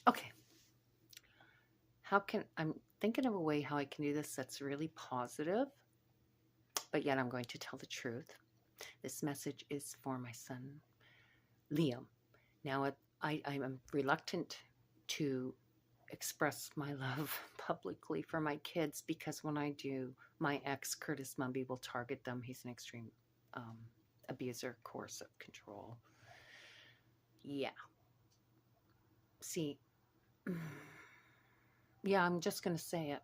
Okay. I'm thinking of a way how I can do this that's really positive, but yet I'm going to tell the truth. This message is for my son, Liam. Now, I am reluctant to express my love publicly for my kids because when I do, my ex, Curtis Mumby, will target them. He's an extreme um, abuser, coercive control. Yeah. See, yeah, I'm just going to say it.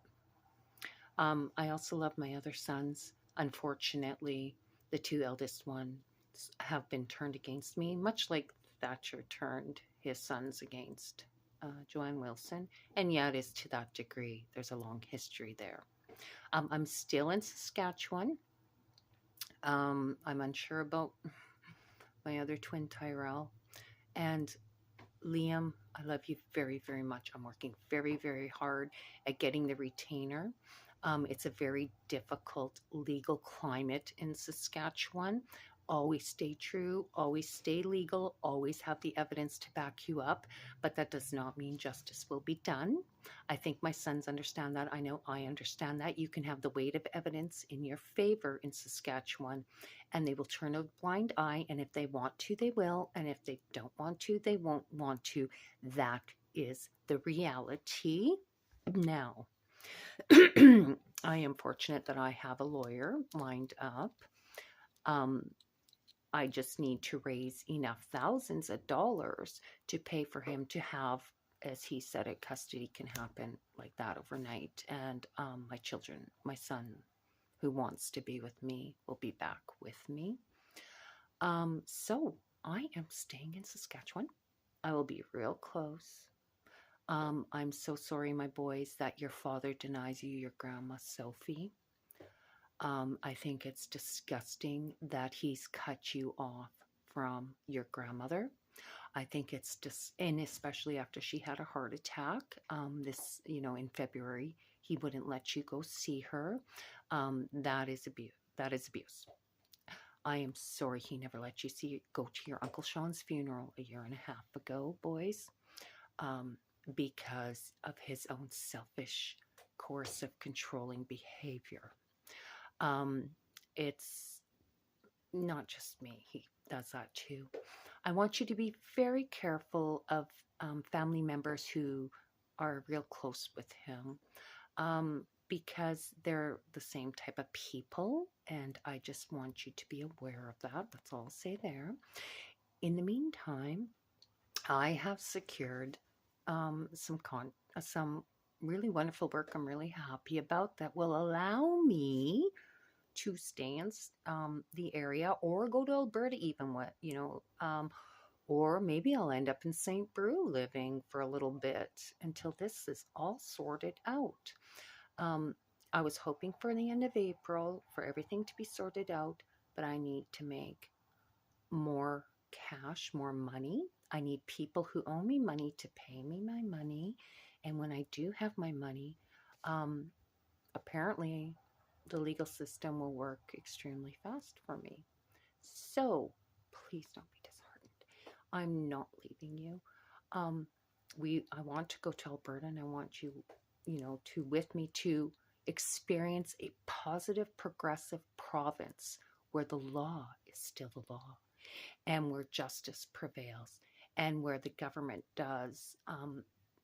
I also love my other sons. Unfortunately, the two eldest ones have been turned against me, much like Thatcher turned his sons against Joanne Wilson. And yeah, it is to that degree. There's a long history there. I'm still in Saskatchewan. I'm unsure about my other twin, Tyrell. And Liam, I love you very, very much. I'm working very, very hard at getting the retainer. It's a very difficult legal climate in Saskatchewan. Always stay true, always stay legal, always have the evidence to back you up, but that does not mean justice will be done. I think my sons understand that. I know I understand that. You can have the weight of evidence in your favor in Saskatchewan, and they will turn a blind eye, and if they want to, they will, and if they don't want to, they won't want to. That is the reality. Now, I am fortunate that I have a lawyer lined up. Um, I just need to raise enough thousands of dollars to pay for him to have, as he said it, custody can happen like that overnight. And my children, my son who wants to be with me, will be back with me. So I am staying in Saskatchewan. I will be real close. I'm so sorry, my boys, that your father denies you your grandma, Sophie. I think it's disgusting that he's cut you off from your grandmother. I think it's just, and especially after she had a heart attack, in February, he wouldn't let you go see her. That is abuse. That is abuse. I am sorry he never let you go to your Uncle Sean's funeral a year and a half ago, boys, because of his own selfish, coercive, controlling behavior. Um, it's not just me, he does that too. I want you to be very careful of family members who are real close with him, because they're the same type of people, and I just want you to be aware of that. That's all I'll say there. In the meantime, I have secured some really wonderful work I'm really happy about that will allow me to stay in the area or go to Alberta even or maybe I'll end up in St. Brew living for a little bit until this is all sorted out. Um, I was hoping for the end of April for everything to be sorted out, but I need to make more cash, more money. I need people who owe me money to pay me my money. And when I do have my money, um, apparently the legal system will work extremely fast for me. So please don't be disheartened. I'm not leaving you. Um, I want to go to Alberta, and I want you, to with me to experience a positive, progressive province where the law is still the law and where justice prevails and where the government does,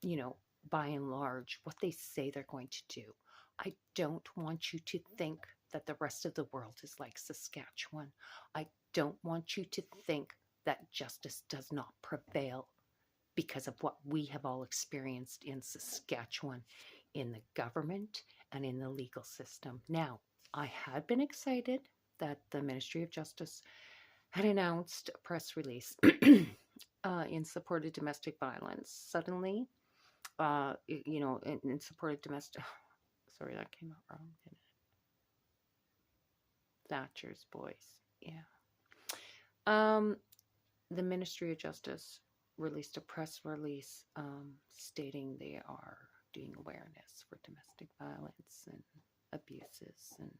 you know, by and large, what they say they're going to do. I don't want you to think that the rest of the world is like Saskatchewan. I don't want you to think that justice does not prevail because of what we have all experienced in Saskatchewan, in the government and in the legal system. Now, I had been excited that the Ministry of Justice had announced a press release in support of domestic violence. Suddenly, in support of domestic. Sorry, that came out wrong, didn't it? Thatcher's boys. Yeah. Um, the Ministry of Justice released a press release stating they are doing awareness for domestic violence and abuses. And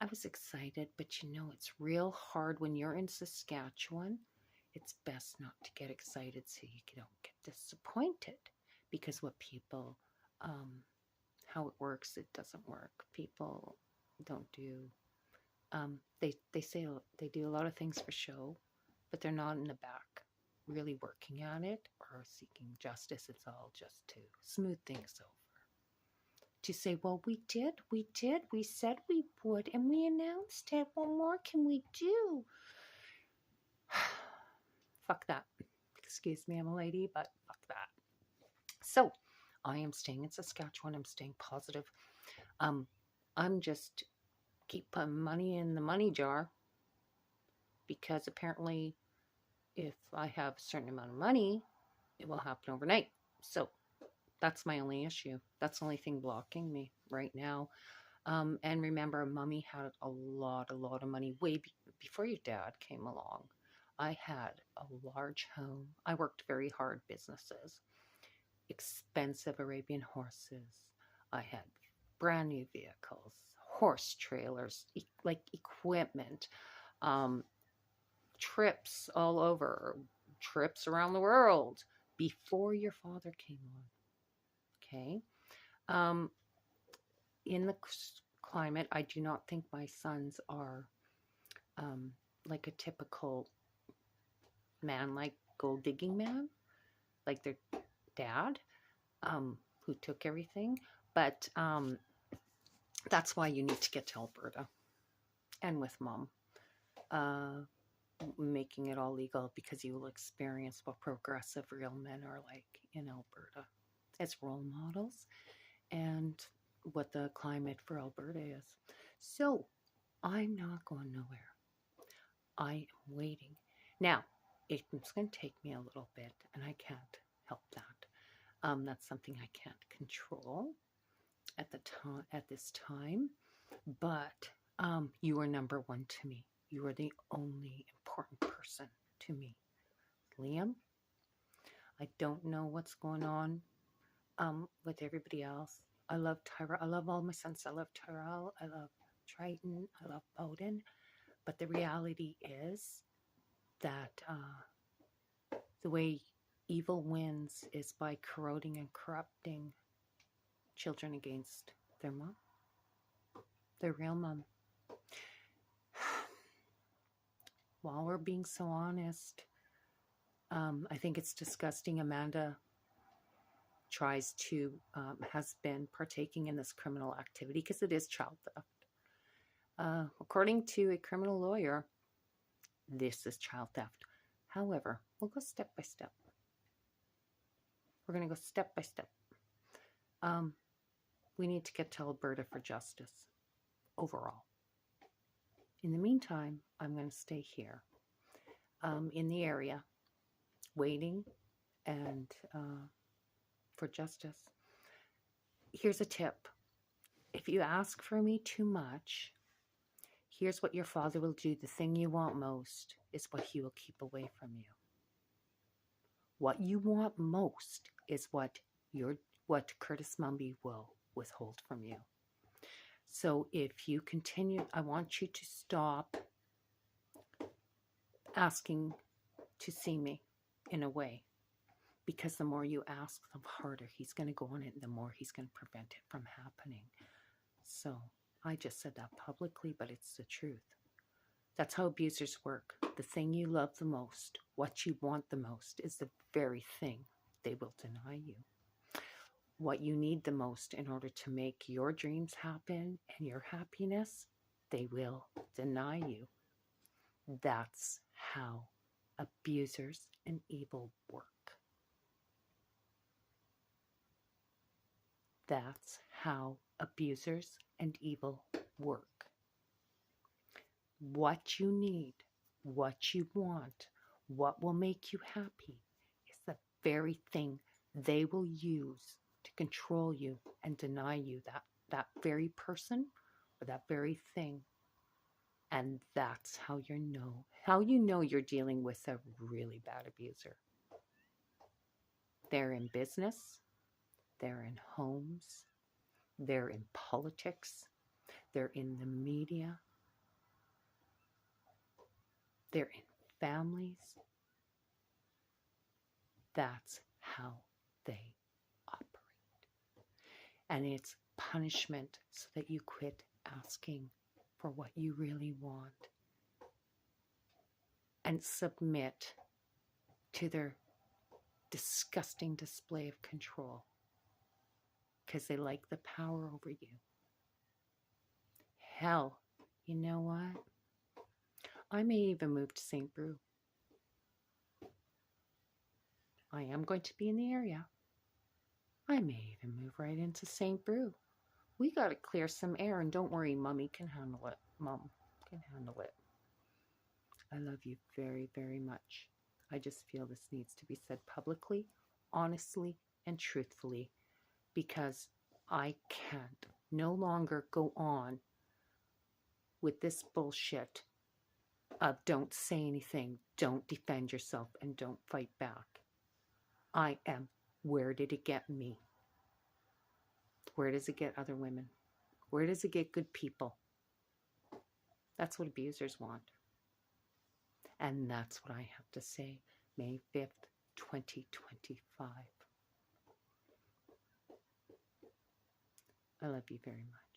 I was excited, but it's real hard when you're in Saskatchewan. It's best not to get excited so you don't get disappointed. because what people, how it works, it doesn't work. People don't do, they say they do a lot of things for show, but they're not in the back really working at it or seeking justice. It's all just to smooth things over. To say, well, we said we would, and we announced it. What more can we do? Fuck that. Excuse me, I'm a lady, but fuck that. So, I am staying in Saskatchewan. I'm staying positive. I'm just keep putting money in the money jar because apparently if I have a certain amount of money, it will happen overnight. So that's my only issue. That's the only thing blocking me right now. And remember, Mommy had a lot of money way before your dad came along. I had a large home. I worked very hard businesses, expensive Arabian horses. I had brand new vehicles, horse trailers, like equipment, um, trips all over, trips around the world before your father came on. Okay. Um, in the climate, I do not think my sons are like a typical man, like gold digging man, like their dad, who took everything. But that's why you need to get to Alberta and with Mom, making it all legal because you will experience what progressive real men are like in Alberta. It's role models and what the climate for Alberta is. So I'm not going nowhere. I am waiting. Now, it's going to take me a little bit, and I can't help that. That's something I can't control at this time. But you are number one to me. You are the only important person to me. Liam, I don't know what's going on with everybody else. I love Tyrell. I love all my sons. I love Tyrell. I love Tritan. I love Boden. But the reality is that the way evil wins is by corroding and corrupting children against their mom, their real mom. While we're being so honest, I think it's disgusting. Amanda has been partaking in this criminal activity because it is child theft. According to a criminal lawyer, this is child theft. However, we'll go step by step. We're going to go step by step. We need to get to Alberta for justice overall. In the meantime, I'm going to stay here in the area, waiting and for justice. Here's a tip. If you ask for me too much, here's what your father will do. The thing you want most is what he will keep away from you. What you want most is what Curtis Mumby will withhold from you. So if you continue, I want you to stop asking to see me in a way, because the more you ask, the harder he's going to go on it, and the more he's going to prevent it from happening. So I just said that publicly, but it's the truth. That's how abusers work. The thing you love the most, what you want the most, is the very thing they will deny you. What you need the most in order to make your dreams happen and your happiness, they will deny you. That's how abusers and evil work. That's how abusers and evil work. What you need, what you want, what will make you happy is the very thing they will use to control you and deny you that very person or that very thing. And that's how you know you're dealing with a really bad abuser. They're in business, they're in homes, they're in politics, they're in the media, they're in families. That's how they And it's punishment so that you quit asking for what you really want and submit to their disgusting display of control because they like the power over you. Hell, you know what? I may even move to St. Brew. I am going to be in the area. I may even move right into St. Brew. We got to clear some air, and don't worry, Mummy can handle it. Mom can handle it. I love you very, very much. I just feel this needs to be said publicly, honestly, and truthfully, because I can't no longer go on with this bullshit of don't say anything, don't defend yourself, and don't fight back. I am, where did it get me? Where does it get other women? Where does it get good people? That's what abusers want. And that's what I have to say, May 5th, 2025. I love you very much.